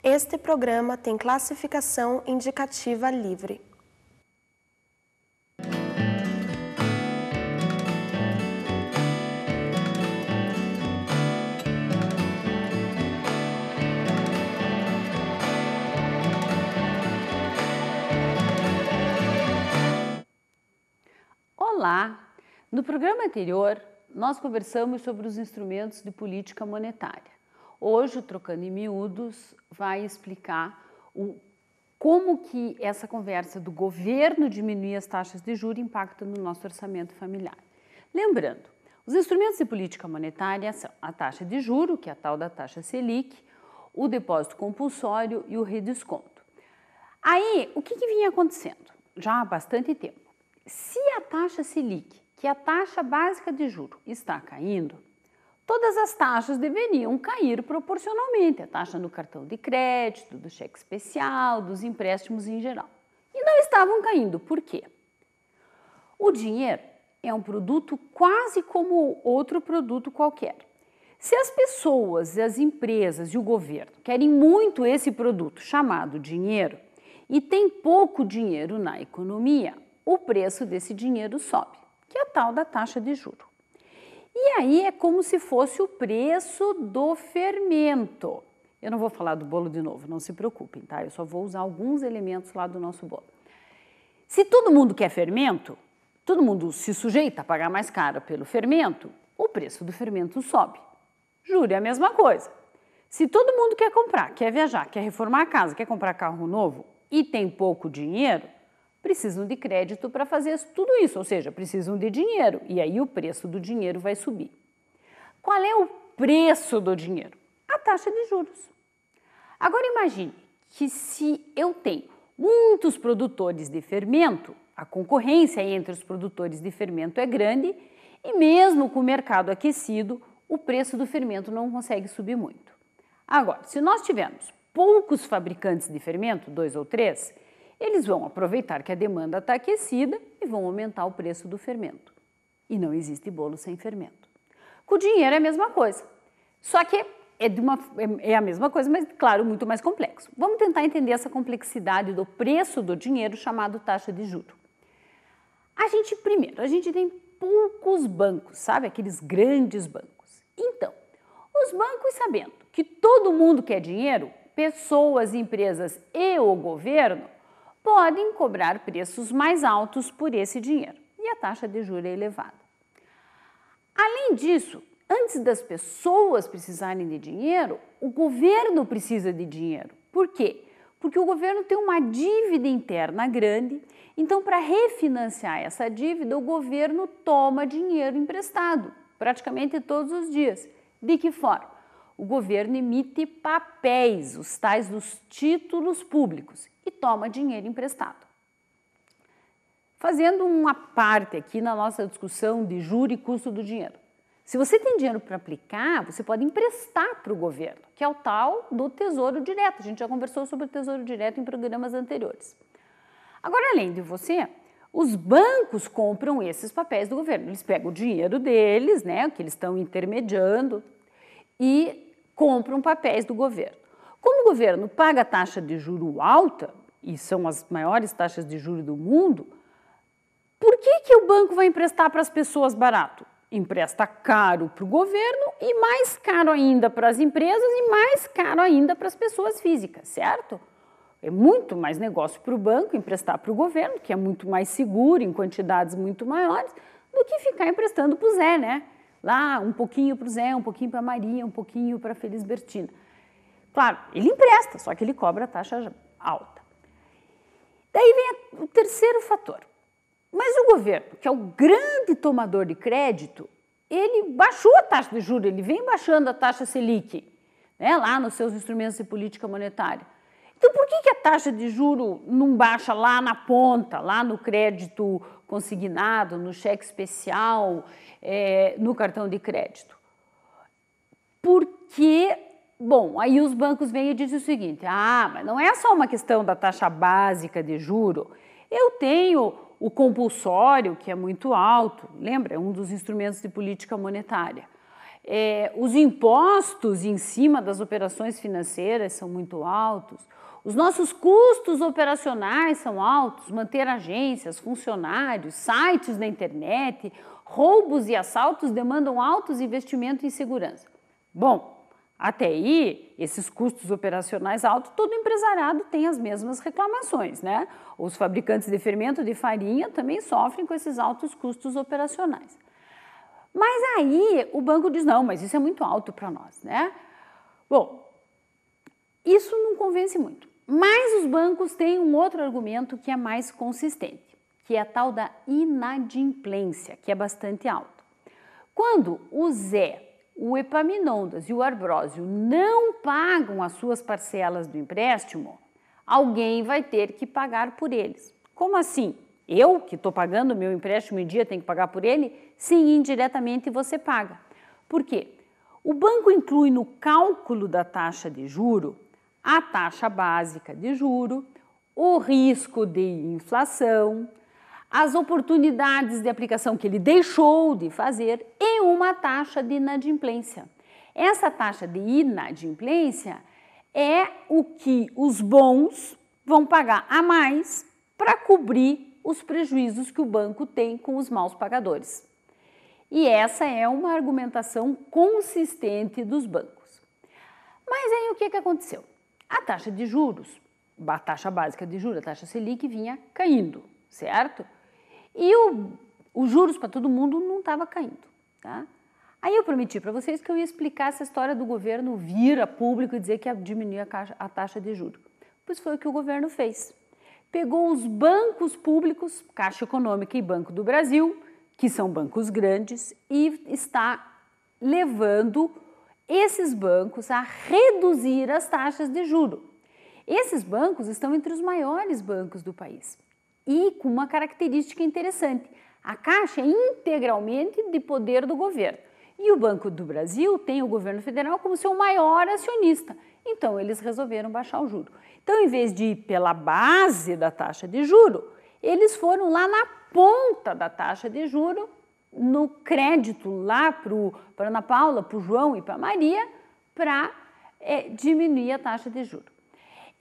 Este programa tem classificação indicativa livre. Olá! No programa anterior, nós conversamos sobre os instrumentos de política monetária. Hoje, o Trocando em Miúdos vai explicar como que essa conversa do governo diminuir as taxas de juros impacta no nosso orçamento familiar. Lembrando, os instrumentos de política monetária são a taxa de juros, que é a tal da taxa Selic, o depósito compulsório e o redesconto. Aí, o que vinha acontecendo já há bastante tempo? Se a taxa Selic, que é a taxa básica de juros, está caindo, todas as taxas deveriam cair proporcionalmente, a taxa no cartão de crédito, do cheque especial, dos empréstimos em geral. E não estavam caindo. Por quê? O dinheiro é um produto quase como outro produto qualquer. Se as pessoas, as empresas e o governo querem muito esse produto chamado dinheiro e tem pouco dinheiro na economia, o preço desse dinheiro sobe, que é a tal da taxa de juros. E aí é como se fosse o preço do fermento. Eu não vou falar do bolo de novo, não se preocupem, tá? Eu só vou usar alguns elementos lá do nosso bolo. Se todo mundo quer fermento, todo mundo se sujeita a pagar mais caro pelo fermento, o preço do fermento sobe. Juro, é a mesma coisa. Se todo mundo quer comprar, quer viajar, quer reformar a casa, quer comprar carro novo e tem pouco dinheiro, precisam de crédito para fazer tudo isso, ou seja, precisam de dinheiro, e aí o preço do dinheiro vai subir. Qual é o preço do dinheiro? A taxa de juros. Agora imagine que se eu tenho muitos produtores de fermento, a concorrência entre os produtores de fermento é grande e mesmo com o mercado aquecido, o preço do fermento não consegue subir muito. Agora, se nós tivermos poucos fabricantes de fermento, 2 ou 3, eles vão aproveitar que a demanda está aquecida e vão aumentar o preço do fermento. E não existe bolo sem fermento. Com o dinheiro é a mesma coisa. Só que é a mesma coisa, mas, claro, muito mais complexo. Vamos tentar entender essa complexidade do preço do dinheiro chamado taxa de juros. Primeiro, a gente tem poucos bancos, sabe? Aqueles grandes bancos. Então, os bancos, sabendo que todo mundo quer dinheiro, pessoas, empresas e o governo, podem cobrar preços mais altos por esse dinheiro e a taxa de juros é elevada. Além disso, antes das pessoas precisarem de dinheiro, o governo precisa de dinheiro. Por quê? Porque o governo tem uma dívida interna grande, então para refinanciar essa dívida, o governo toma dinheiro emprestado, praticamente todos os dias. De que forma? O governo emite papéis, os tais dos títulos públicos, e toma dinheiro emprestado. Fazendo uma parte aqui na nossa discussão de juros e custo do dinheiro. Se você tem dinheiro para aplicar, você pode emprestar para o governo, que é o tal do Tesouro Direto. A gente já conversou sobre o Tesouro Direto em programas anteriores. Agora, além de você, os bancos compram esses papéis do governo. Eles pegam o dinheiro deles, né, que eles estão intermediando, e compram papéis do governo. Como o governo paga taxa de juro alta, e são as maiores taxas de juros do mundo, por que o banco vai emprestar para as pessoas barato? Empresta caro para o governo e mais caro ainda para as empresas e mais caro ainda para as pessoas físicas, certo? É muito mais negócio para o banco emprestar para o governo, que é muito mais seguro, em quantidades muito maiores, do que ficar emprestando para o Zé, né? Lá, um pouquinho para o Zé, um pouquinho para a Maria, um pouquinho para a Felisbertina. Claro, ele empresta, só que ele cobra taxa alta. Daí vem o terceiro fator. Mas o governo, que é o grande tomador de crédito, ele baixou a taxa de juros, ele vem baixando a taxa Selic, né, lá nos seus instrumentos de política monetária. Então, por que a taxa de juro não baixa lá na ponta, lá no crédito consignado, no cheque especial, no cartão de crédito? Porque, bom, aí os bancos vêm e dizem o seguinte, mas não é só uma questão da taxa básica de juro, eu tenho o compulsório, que é muito alto, lembra? É um dos instrumentos de política monetária. os impostos em cima das operações financeiras são muito altos, os nossos custos operacionais são altos, manter agências, funcionários, sites na internet, roubos e assaltos demandam altos investimentos em segurança. Bom, até aí, esses custos operacionais altos, todo empresariado tem as mesmas reclamações, né? Os fabricantes de fermento de farinha também sofrem com esses altos custos operacionais. Mas aí o banco diz, não, mas isso é muito alto para nós, né? Bom, isso não convence muito. Mas os bancos têm um outro argumento que é mais consistente, que é a tal da inadimplência, que é bastante alta. Quando o Zé, o Epaminondas e o Arbrósio não pagam as suas parcelas do empréstimo, alguém vai ter que pagar por eles. Como assim? Eu, que estou pagando o meu empréstimo em dia, tenho que pagar por ele? Sim, indiretamente você paga. Por quê? O banco inclui no cálculo da taxa de juro a taxa básica de juro, o risco de inflação, as oportunidades de aplicação que ele deixou de fazer e uma taxa de inadimplência. Essa taxa de inadimplência é o que os bons vão pagar a mais para cobrir os prejuízos que o banco tem com os maus pagadores. E essa é uma argumentação consistente dos bancos. Mas aí o que aconteceu? A taxa de juros, a taxa básica de juros, a taxa Selic vinha caindo, certo? E os juros para todo mundo não estava caindo, tá? Aí eu prometi para vocês que eu ia explicar essa história do governo vir a público e dizer que ia diminuir a taxa de juros. Pois foi o que o governo fez. Pegou os bancos públicos, Caixa Econômica e Banco do Brasil, que são bancos grandes, e está levando esses bancos a reduzir as taxas de juro. Esses bancos estão entre os maiores bancos do país e com uma característica interessante. A Caixa é integralmente de poder do governo e o Banco do Brasil tem o governo federal como seu maior acionista. Então, eles resolveram baixar o juro. Então, em vez de ir pela base da taxa de juro, eles foram lá na ponta da taxa de juro, no crédito lá para Ana Paula, para o João e para a Maria, para diminuir a taxa de juros.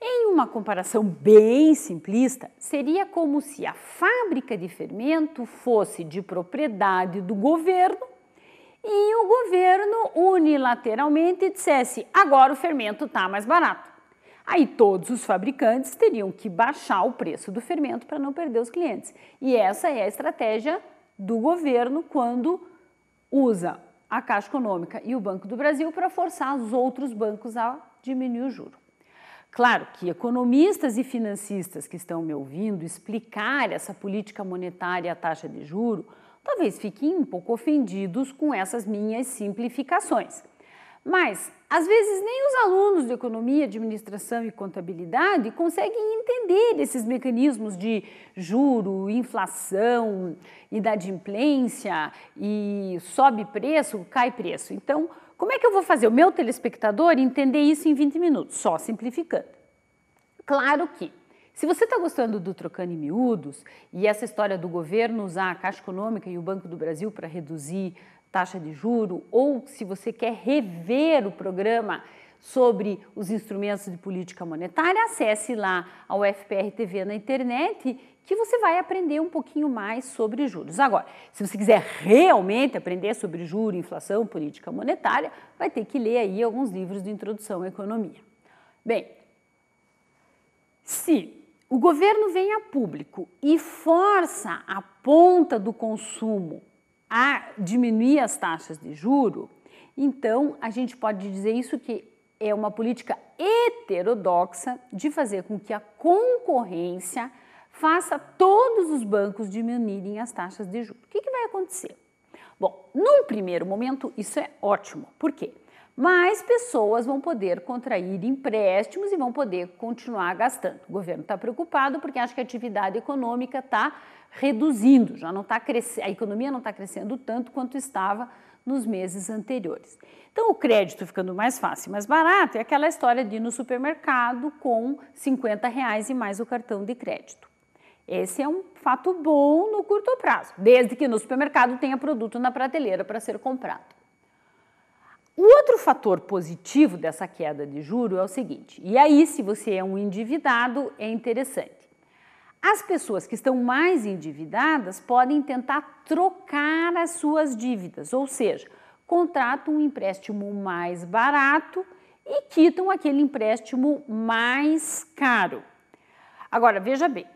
Em uma comparação bem simplista, seria como se a fábrica de fermento fosse de propriedade do governo e o governo unilateralmente dissesse, agora o fermento está mais barato. Aí todos os fabricantes teriam que baixar o preço do fermento para não perder os clientes. E essa é a estratégia do governo quando usa a Caixa Econômica e o Banco do Brasil para forçar os outros bancos a diminuir o juro. Claro que economistas e financistas que estão me ouvindo explicar essa política monetária e a taxa de juro, talvez fiquem um pouco ofendidos com essas minhas simplificações. Mas, às vezes, nem os alunos de economia, administração e contabilidade conseguem entender esses mecanismos de juro, inflação, inadimplência e sobe preço, cai preço. Então, como é que eu vou fazer o meu telespectador entender isso em 20 minutos? Só simplificando. Claro que, se você está gostando do Trocando em Miúdos e essa história do governo usar a Caixa Econômica e o Banco do Brasil para reduzir taxa de juro, ou se você quer rever o programa sobre os instrumentos de política monetária, acesse lá a UFPR TV na internet que você vai aprender um pouquinho mais sobre juros. Agora, se você quiser realmente aprender sobre juros, inflação, política monetária, vai ter que ler aí alguns livros de introdução à economia. Bem, se o governo vem a público e força a ponta do consumo a diminuir as taxas de juro, então a gente pode dizer isso que é uma política heterodoxa de fazer com que a concorrência faça todos os bancos diminuírem as taxas de juros. O que vai acontecer? Bom, num primeiro momento isso é ótimo. Por quê? Mais pessoas vão poder contrair empréstimos e vão poder continuar gastando. O governo está preocupado porque acha que a atividade econômica está reduzindo, já não está crescendo, a economia não está crescendo tanto quanto estava nos meses anteriores. Então, o crédito ficando mais fácil e mais barato é aquela história de ir no supermercado com R$50 e mais o cartão de crédito. Esse é um fato bom no curto prazo, desde que no supermercado tenha produto na prateleira para ser comprado. O outro fator positivo dessa queda de juro é o seguinte, e aí se você é um endividado é interessante. As pessoas que estão mais endividadas podem tentar trocar as suas dívidas, ou seja, contratam um empréstimo mais barato e quitam aquele empréstimo mais caro. Agora, veja bem,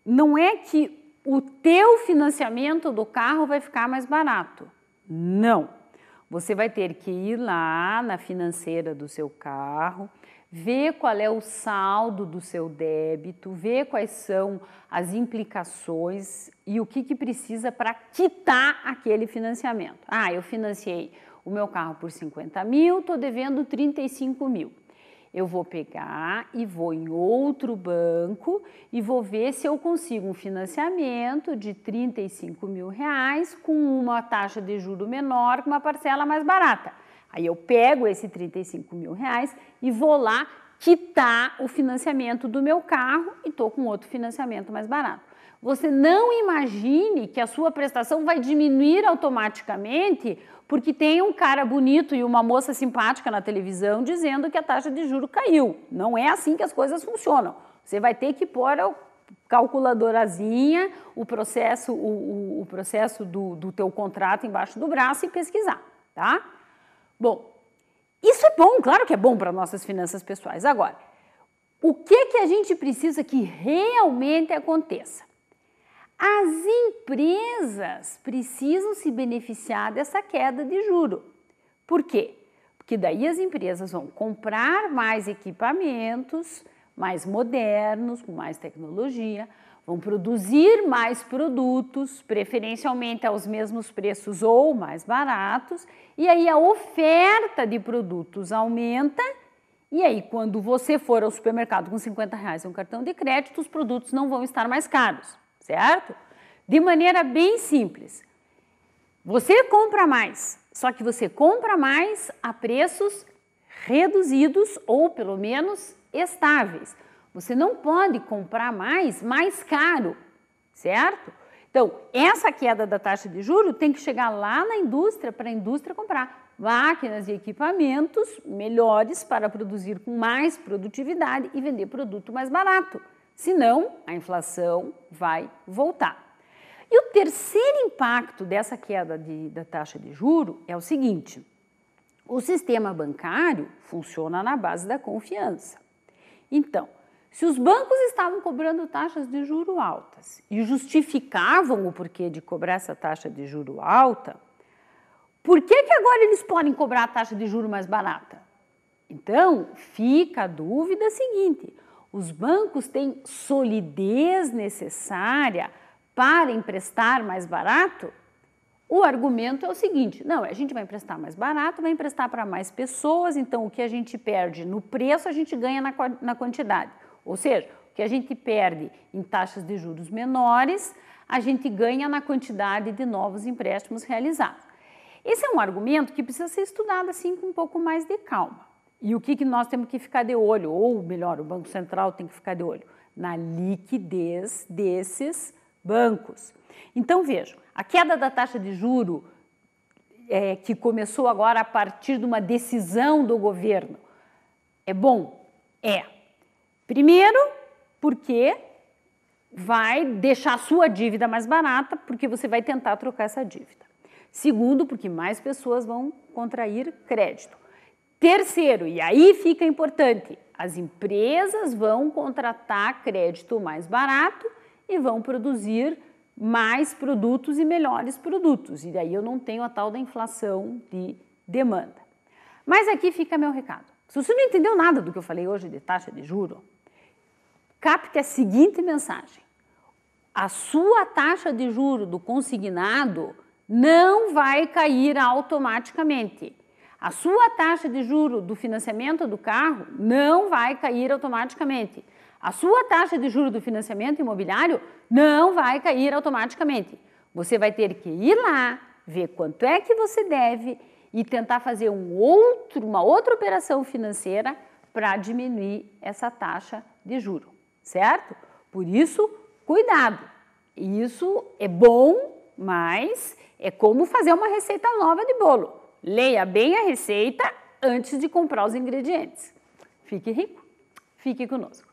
não é que o teu financiamento do carro vai ficar mais barato. Não. Você vai ter que ir lá na financeira do seu carro, ver qual é o saldo do seu débito, ver quais são as implicações e o que precisa para quitar aquele financiamento. Ah, eu financiei o meu carro por 50 mil, estou devendo 35 mil. Eu vou pegar e vou em outro banco e vou ver se eu consigo um financiamento de 35 mil reais com uma taxa de juro menor, com uma parcela mais barata. Aí eu pego esse 35 mil reais e vou lá quitar o financiamento do meu carro e estou com outro financiamento mais barato. Você não imagine que a sua prestação vai diminuir automaticamente porque tem um cara bonito e uma moça simpática na televisão dizendo que a taxa de juros caiu. Não é assim que as coisas funcionam. Você vai ter que pôr a calculadorazinha, o processo do teu contrato embaixo do braço e pesquisar, tá? Bom, isso é bom, claro que é bom para nossas finanças pessoais. Agora, o que a gente precisa que realmente aconteça? As empresas precisam se beneficiar dessa queda de juro. Por quê? Porque daí as empresas vão comprar mais equipamentos, mais modernos, com mais tecnologia, vão produzir mais produtos, preferencialmente aos mesmos preços ou mais baratos, e aí a oferta de produtos aumenta, e aí quando você for ao supermercado com 50 reais em um cartão de crédito, os produtos não vão estar mais caros. Certo? De maneira bem simples. Você compra mais, só que você compra mais a preços reduzidos ou pelo menos estáveis. Você não pode comprar mais caro, certo? Então, essa queda da taxa de juros tem que chegar lá na indústria para a indústria comprar máquinas e equipamentos melhores para produzir com mais produtividade e vender produto mais barato. Senão, a inflação vai voltar. E o terceiro impacto dessa queda da taxa de juro é o seguinte: o sistema bancário funciona na base da confiança. Então, se os bancos estavam cobrando taxas de juro altas e justificavam o porquê de cobrar essa taxa de juro alta, por que agora eles podem cobrar a taxa de juro mais barata? Então, fica a dúvida seguinte: os bancos têm solidez necessária para emprestar mais barato? O argumento é o seguinte: não, a gente vai emprestar mais barato, vai emprestar para mais pessoas, então o que a gente perde no preço, a gente ganha na quantidade. Ou seja, o que a gente perde em taxas de juros menores, a gente ganha na quantidade de novos empréstimos realizados. Esse é um argumento que precisa ser estudado assim com um pouco mais de calma. E o que nós temos que ficar de olho, ou melhor, o Banco Central tem que ficar de olho? Na liquidez desses bancos. Então, vejam, a queda da taxa de juro que começou agora a partir de uma decisão do governo, é bom? É. Primeiro, porque vai deixar a sua dívida mais barata, porque você vai tentar trocar essa dívida. Segundo, porque mais pessoas vão contrair crédito. Terceiro, e aí fica importante, as empresas vão contratar crédito mais barato e vão produzir mais produtos e melhores produtos. E daí eu não tenho a tal da inflação de demanda. Mas aqui fica meu recado. Se você não entendeu nada do que eu falei hoje de taxa de juro, capte a seguinte mensagem: a sua taxa de juro do consignado não vai cair automaticamente. A sua taxa de juro do financiamento do carro não vai cair automaticamente. A sua taxa de juro do financiamento imobiliário não vai cair automaticamente. Você vai ter que ir lá, ver quanto é que você deve e tentar fazer uma outra operação financeira para diminuir essa taxa de juro, certo? Por isso, cuidado. Isso é bom, mas é como fazer uma receita nova de bolo. leia bem a receita antes de comprar os ingredientes. Fique rico, fique conosco.